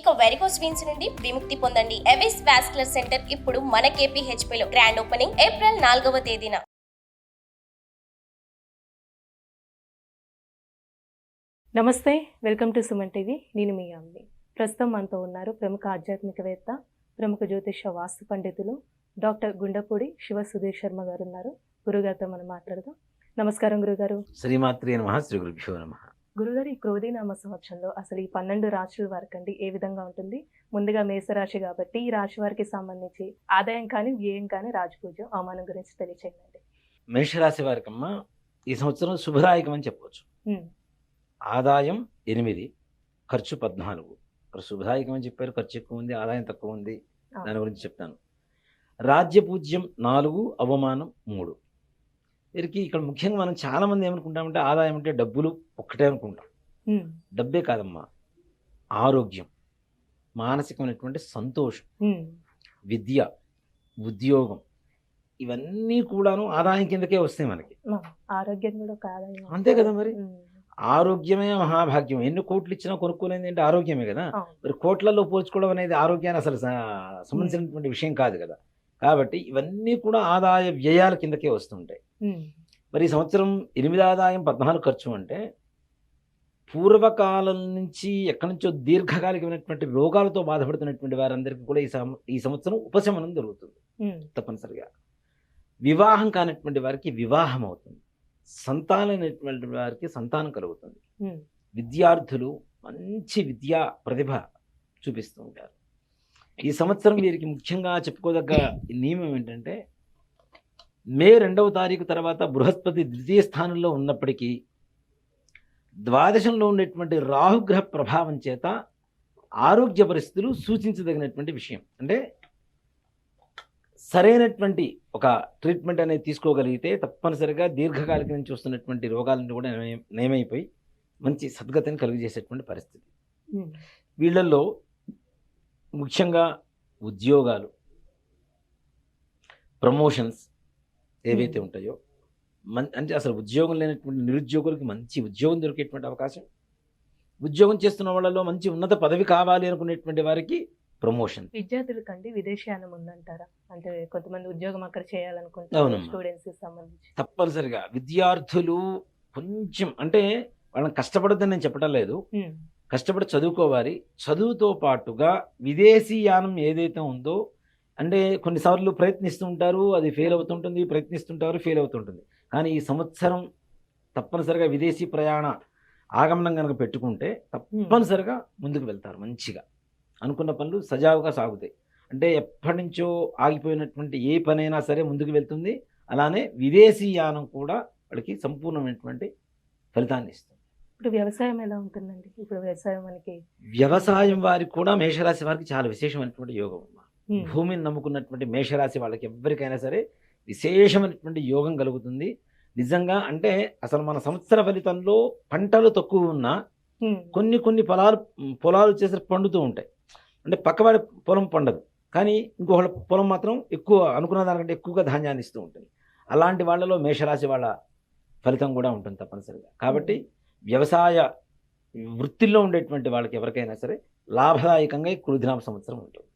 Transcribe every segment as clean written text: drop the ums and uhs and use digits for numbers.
ఇక varicose veins నుండి విముక్తి పొందండి. ఎవిస్ వాస్కులర్ సెంటర్ ఇప్పుడు మన KPHP లో గ్రాండ్ ఓపెనింగ్ ఏప్రిల్ 4వ తేదీన. నమస్తే, వెల్కమ్ టు సుమన్ టీవీ. నేను మీ అమ్మి. ప్రస్తుతం మనతో ఉన్నారు ప్రముఖ ఆధ్యాత్మికవేత్త, ప్రముఖ జ్యోతిష వాస్తు పండితులు డాక్టర్ గుండపూడి శివ సుధీర్ శర్మ గారు ఉన్నారు. గురుగారితో మనం మాట్లాడదాం. నమస్కారం గురుగారు. శ్రీమాత్రే నమః, శ్రీ గురుభ్యో నమః. గురుగారు, ఈ క్రోధీనామ సంవత్సరంలో అసలు ఈ 12 రాశుల వారికండి ఏ విధంగా ఉంటుంది? ముందుగా మేషరాశి కాబట్టి ఈ రాశి వారికి సంబంధించి ఆదాయం కానీ వ్యయం కానీ రాజపూజ్యం అవమానం గురించి తెలియచేయండి. మేషరాశి వారికమ్మ ఈ సంవత్సరం శుభదాయకం అని చెప్పవచ్చు. ఆదాయం 8, ఖర్చు 14. ఇక్కడ శుభదాయకం అని చెప్పారు, ఖర్చు ఎక్కువ ఉంది, ఆదాయం తక్కువ ఉంది. దాని గురించి చెప్తాను. రాజ్యపూజ్యం 4, అవమానం 3. వీరికి ఇక్కడ ముఖ్యంగా మనం చాలా మంది ఏమనుకుంటామంటే ఆదాయం అంటే డబ్బులు ఒక్కటే అనుకుంటాం. డబ్బే కాదమ్మా, ఆరోగ్యం, మానసికమైనటువంటి సంతోషం, విద్య, ఉద్యోగం, ఇవన్నీ కూడాను ఆదాయం కిందకే వస్తాయి మనకి. ఆరోగ్యం కూడా ఒక ఆదాయం. అంతే కదా మరి. ఆరోగ్యమే మహాభాగ్యం. ఎన్ని కోట్లు ఇచ్చినా కొనుక్కోలేని అంటే ఆరోగ్యమే కదా. మరి కోట్లలో పోల్చుకోవడం అనేది ఆరోగ్యాన్ని అసలు సంబంధించినటువంటి విషయం కాదు కదా. కాబట్టి ఇవన్నీ కూడా ఆదాయ వ్యయాల కిందకే వస్తుంటాయి. మరి ఈ సంవత్సరం 8 ఆదాయం 14 ఖర్చు అంటే పూర్వకాలం నుంచి ఎక్కడి నుంచో దీర్ఘకాలికమైనటువంటి రోగాలతో బాధపడుతున్నటువంటి వారందరికీ కూడా ఈ సంవత్సరం ఉపశమనం దొరుకుతుంది తప్పనిసరిగా. వివాహం కానటువంటి వారికి వివాహం అవుతుంది. సంతానమైనటువంటి వారికి సంతానం కలుగుతుంది. విద్యార్థులు మంచి విద్యా ప్రతిభ చూపిస్తూ ఉంటారు. ఈ సంవత్సరం వీరికి ముఖ్యంగా చెప్పుకోదగ్గ నియమం ఏంటంటే మే 2వ తారీఖు తర్వాత బృహస్పతి ద్వితీయ స్థానంలో ఉన్నప్పటికీ ద్వాదశంలో ఉండేటువంటి రాహుగ్రహ ప్రభావం చేత ఆరోగ్య పరిస్థితులు సూచించదగినటువంటి విషయం. అంటే సరైనటువంటి ఒక ట్రీట్మెంట్ అనేది తీసుకోగలిగితే తప్పనిసరిగా దీర్ఘకాలిక నుంచి వస్తున్నటువంటి రోగాలను కూడా నయమైపోయి మంచి సద్గతిని కలుగజేసేటువంటి పరిస్థితి. వీళ్ళల్లో ముఖ్యంగా ఉద్యోగాలు, ప్రమోషన్స్ ఏవైతే ఉంటాయో అంటే అసలు ఉద్యోగం లేనటువంటి నిరుద్యోగులకి మంచి ఉద్యోగం దొరికేటువంటి అవకాశం, ఉద్యోగం చేస్తున్న వాళ్ళలో మంచి ఉన్నత పదవి కావాలి అనుకునేటువంటి వారికి ప్రమోషన్. విద్యార్థులకండి విదేశీయానం ఉందంటారా? అంటే కొంతమంది ఉద్యోగం అక్కడ చేయాలనుకుంటారు స్టూడెంట్స్ సంబంధించి. తప్పనిసరిగా విద్యార్థులు కొంచెం అంటే వాళ్ళని కష్టపడద్దని నేను చెప్పడం లేదు, కష్టపడి చదువుకోవాలి. చదువుతో పాటుగా విదేశీయానం ఏదైతే ఉందో అంటే కొన్నిసార్లు ప్రయత్నిస్తూ ఉంటారు, అది ఫెయిల్ అవుతుంటుంది, ప్రయత్నిస్తుంటారు, ఫెయిల్ అవుతుంటుంది. కానీ ఈ సంవత్సరం తప్పనిసరిగా విదేశీ ప్రయాణ ఆగమనం కనుక పెట్టుకుంటే తప్పనిసరిగా ముందుకు వెళ్తారు. మంచిగా అనుకున్న పనులు సజావుగా సాగుతాయి. అంటే ఎప్పటి నుంచో ఆగిపోయినటువంటి ఏ పనైనా సరే ముందుకు వెళ్తుంది. అలానే విదేశీయానం కూడా వాళ్ళకి సంపూర్ణమైనటువంటి ఫలితాన్ని ఇస్తుంది. ఇప్పుడు వ్యవసాయం ఎలా ఉంటుందండి? ఇప్పుడు వ్యవసాయం వారికి కూడా మేషరాశి వారికి చాలా విశేషమైనటువంటి యోగం. భూమిని నమ్ముకున్నటువంటి మేషరాశి వాళ్ళకి ఎవరికైనా సరే విశేషమైనటువంటి యోగం కలుగుతుంది. నిజంగా అంటే అసలు మన సంవత్సర ఫలితంలో పంటలు తక్కువ ఉన్నా కొన్ని పొలాలు చేసి పండుతూ ఉంటాయి. అంటే పక్కవాడి పొలం పండదు, కానీ ఇంకొకళ్ళ పొలం మాత్రం ఎక్కువ అనుకున్న దానికంటే ఎక్కువగా ధాన్యాన్ని ఇస్తూ ఉంటుంది. అలాంటి వాళ్ళలో మేషరాశి వాళ్ళ ఫలితం కూడా ఉంటుంది తప్పనిసరిగా. కాబట్టి వ్యవసాయ వృత్తిలో ఉండేటువంటి వాళ్ళకి ఎవరికైనా సరే లాభదాయకంగా ఈ క్రోధినామ సంవత్సరం ఉంటుంది.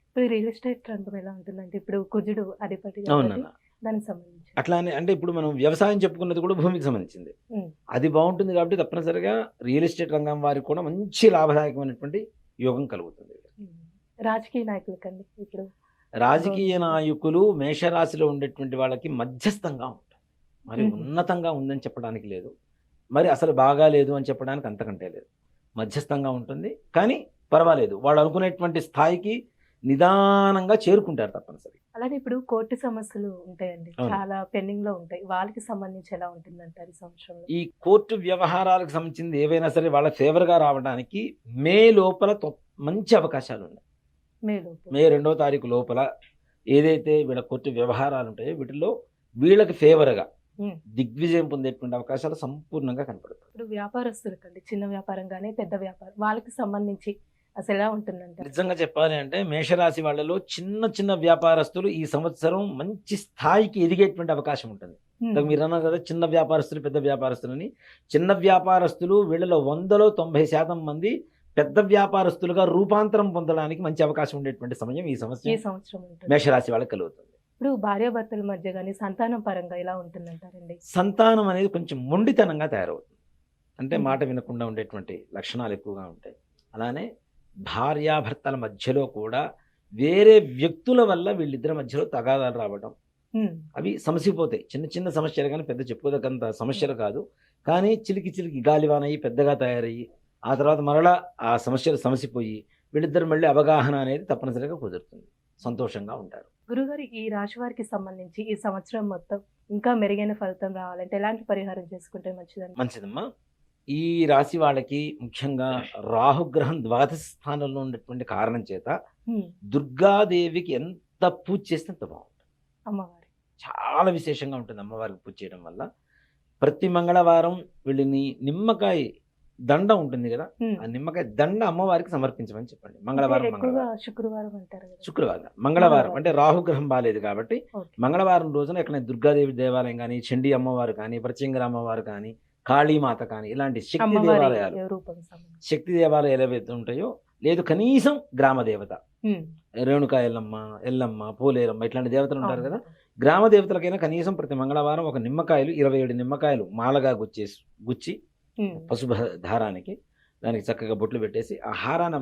ఇప్పుడు రియల్ ఎస్టేట్ రంగం ఎలా ఉంటుందంటే ఇప్పుడు కుజుడు అధిపతి దానికి సంబంధించి అట్లానే అంటే ఇప్పుడు మనం వ్యవసాయం చెప్పుకున్నది కూడా భూమికి సంబంధించింది. అది బాగుంటుంది కాబట్టి తప్పనిసరిగా రియల్ ఎస్టేట్ రంగం వారికి కూడా మంచి లాభదాయకమైనటువంటి యోగం కలుగుతుంది. రాజకీయ నాయకులకండి ఇప్పుడు రాజకీయ నాయకులు మేషరాశిలో ఉండేటువంటి వాళ్ళకి మధ్యస్థంగా ఉంటారు. మరి ఉన్నతంగా ఉందని చెప్పడానికి లేదు, మరి అసలు బాగా లేదు అని చెప్పడానికి అంతకంటే లేదు. మధ్యస్థంగా ఉంటుంది, కానీ పర్వాలేదు. వాళ్ళు అనుకునేటువంటి స్థాయికి నిదానంగా చేరుకుంటారు తప్పనిసరి. అలాగే ఇప్పుడు కోర్టు సమస్యలు ఉంటాయండి, చాలా పెండింగ్ లో ఉంటాయి. వాళ్ళకి సంబంధించి ఎలా ఉంటుందంటారు ఈ సంవత్సరంలో? ఈ కోర్టు వ్యవహారాలకు సంబంధించింది ఏవైనా సరే వాళ్ళ ఫేవర్ గా రావడానికి మే లోపల మంచి అవకాశాలు ఉన్నాయి. మే 2వ తారీఖు లోపల ఏదైతే వీళ్ళ కోర్టు వ్యవహారాలు ఉంటాయో వీటిలో వీళ్ళకి ఫేవర్ గా దిగ్విజయం పొందేటువంటి అవకాశాలు సంపూర్ణంగా కనపడతాయి. ఇప్పుడు వ్యాపారస్తులకండి, చిన్న వ్యాపారం కానీ పెద్ద వ్యాపారం, వాళ్ళకి సంబంధించి అసలు ఎలా ఉంటుందంటే? నిజంగా చెప్పాలి అంటే మేషరాశి వాళ్ళలో చిన్న వ్యాపారస్తులు ఈ సంవత్సరం మంచి స్థాయికి ఎదిగేటువంటి అవకాశం ఉంటుంది. మీరు అన్నారు కదా చిన్న వ్యాపారస్తులు పెద్ద వ్యాపారస్తులని. చిన్న వ్యాపారస్తులు వీళ్ళలో 100లో 90% మంది పెద్ద వ్యాపారస్తులుగా రూపాంతరం పొందడానికి మంచి అవకాశం ఉండేటువంటి సమయం ఈ ఈ సంవత్సరం సంవత్సరం ఉంటుంది. మేషరాశి వాళ్ళకి కలుగుతుంది. ఇప్పుడు భార్యాభర్తల మధ్య కానీ సంతానం పరంగా ఎలా ఉంటుందంటారండి? సంతానం అనేది కొంచెం మొండితనంగా తయారవుతుంది. అంటే మ్మ్. మాట వినకుండా ఉండేటువంటి లక్షణాలు ఎక్కువగా ఉంటాయి. అలానే భార్యాభర్తల మధ్యలో కూడా వేరే వ్యక్తుల వల్ల వీళ్ళిద్దరి మధ్యలో తగాదాలు రావడం, ఉమ్, అవి సమసిపోతాయి. చిన్న చిన్న సమస్యలు కానీ పెద్ద చెప్పుకోదగ్గంత సమస్యలు కాదు. కానీ చిలికి చిలికి గాలివానయ్యి పెద్దగా తయారయ్యి ఆ తర్వాత మరలా ఆ సమస్యలు సమసిపోయి వీళ్ళిద్దరు మళ్ళీ అవగాహన అనేది తప్పనిసరిగా కుదురుతుంది. సంతోషంగా ఉంటారు. గురుగారు, ఈ రాశి వారికి సంబంధించి ఈ సంవత్సరం మొత్తం ఇంకా మెరుగైన ఫలితం రావాలంటే ఎలాంటి పరిహారం చేసుకుంటే మంచిదండి? మంచిదమ్మా. ఈ రాశి వాళ్ళకి ముఖ్యంగా రాహుగ్రహం ద్వాదశ స్థానంలో ఉన్నటువంటి కారణం చేత ఉమ్, దుర్గాదేవికి ఎంత పూజ చేస్తే అంత బాగుంటుంది. అమ్మవారి చాలా విశేషంగా ఉంటుంది అమ్మవారికి పూజ చేయడం వల్ల. ప్రతి మంగళవారం వీళ్ళని నిమ్మకాయ దండ ఉంటుంది కదా, ఉమ్, ఆ నిమ్మకాయ దండ అమ్మవారికి సమర్పించమని చెప్పండి. మంగళవారం అంటే ఎక్కువగా మంగళవారం శుక్రవారం అంటారు కదా. మంగళవారం మంగళవారం. అంటే రాహుగ్రహం బాలేదు కాబట్టి ఓకే. మంగళవారం రోజున ఎక్కడ దుర్గాదేవి దేవాలయం కానీ, చండీ అమ్మవారు కానీ, ప్రత్యంగర అమ్మవారు కానీ, కాళీమాత కానీ ఇలాంటి శక్తి అమ్మవారి దేవాలయాలు, రూపం సంబంధించి. శక్తి దేవాలయాలు ఏవైతే ఉంటాయో, లేదు కనీసం గ్రామ దేవత ఉమ్, రేణుకా ఎల్లమ్మ, పోలేరమ్మ ఇట్లాంటి దేవతలు ఉంటారు అవును. కదా, గ్రామ దేవతలకైనా కనీసం ప్రతి మంగళవారం ఒక నిమ్మకాయలు 27 నిమ్మకాయలు మాలగా గుచ్చి ఉమ్, పసుపు దారానికి దానికి చక్కగా బొట్లు పెట్టేసి ఆ హారాన్ని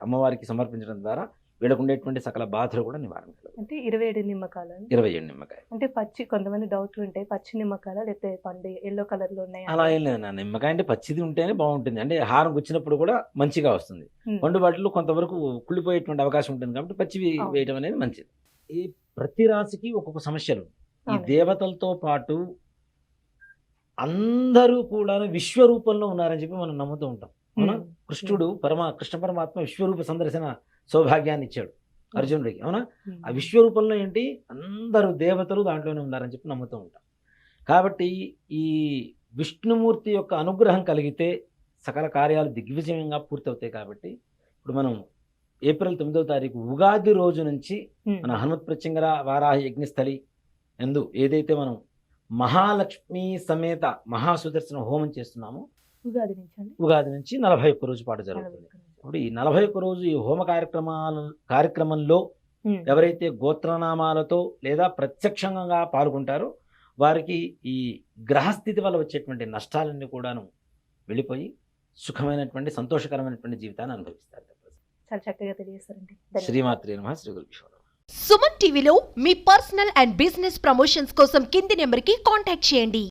అమ్మవారికి సమర్పించడం ద్వారా వీళ్ళకు ఉండేటువంటి సకల బాధలు కూడా నివారణ కలుగుతాయి. అంటే 27 నిమ్మకాలు 27 నిమ్మకాయలు. అంటే పచ్చి, కొంతమంది డౌట్లు ఉంటాయి, పచ్చి నిమ్మకాల లేకపోతే పండు ఎల్లో కలర్ లో ఉన్నాయి అలా ఏం లేదు నా నిమ్మకాయ అంటే పచ్చిది ఉంటేనే బాగుంటుంది. అంటే హారం గుచ్చినప్పుడు కూడా మంచిగా వస్తుంది. ఉమ్, పండు వాటిలో కొంతవరకు కుళ్ళిపోయేటువంటి అవకాశం ఉంటుంది కాబట్టి పచ్చివి అవును. వేయడం అనేది మంచిది. ఈ ప్రతి రాశికి ఒక్కొక్క సమస్యలు. ఈ అవును. దేవతలతో పాటు అందరూ కూడా విశ్వరూపంలో ఉన్నారని చెప్పి మనం నమ్ముతూ ఉంటాం. అవునా? ఉమ్, కృష్ణ పరమాత్మ విశ్వరూప సందర్శన సౌభాగ్యాన్ని ఇచ్చాడు అర్జునుడికి. అవునా? ఉమ్, ఆ విశ్వరూపంలో ఏంటి, అందరూ దేవతలు దాంట్లోనే ఉన్నారని చెప్పి నమ్ముతూ ఉంటాం. కాబట్టి ఈ విష్ణుమూర్తి యొక్క అనుగ్రహం కలిగితే సకల కార్యాలు దిగ్విజయంగా పూర్తవుతాయి. కాబట్టి ఇప్పుడు మనం ఏప్రిల్ 9వ తారీఖు ఉగాది రోజు నుంచి ఉమ్, మన హనుమత్ ప్రత్యంగర వారాహ యజ్ఞస్థలి ఎందు ఏదైతే మనం మహాలక్ష్మి సమేత మహాసుదర్శన హోమం చేస్తున్నామో, ఉగాది నుంచి అండి. ఉగాది నుంచి 41 రోజు పాటు జరుగుతుంది. ఇప్పుడు ఈ 41 రోజు ఈ హోమ కార్యక్రమంలో ఉమ్, ఎవరైతే గోత్రనామాలతో లేదా ప్రత్యక్షంగా పాల్గొంటారో వారికి ఈ గ్రహస్థితి వల్ల వచ్చేటువంటి నష్టాలన్నీ కూడాను వెళ్ళిపోయి సుఖమైనటువంటి సంతోషకరమైనటువంటి జీవితాన్ని అనుభవిస్తారు. చాలా చక్కగా తెలియజేస్తారండి. ధన్యవాదాలు. శ్రీమాత్రే నమః. శ్రీ గురుభ్యో నమః. సుమన్ టీవీలో మీ పర్సనల్ అండ్ బిజినెస్ ప్రమోషన్స్ కోసం కింది నెంబర్కి కాంటాక్ట్ చేయండి.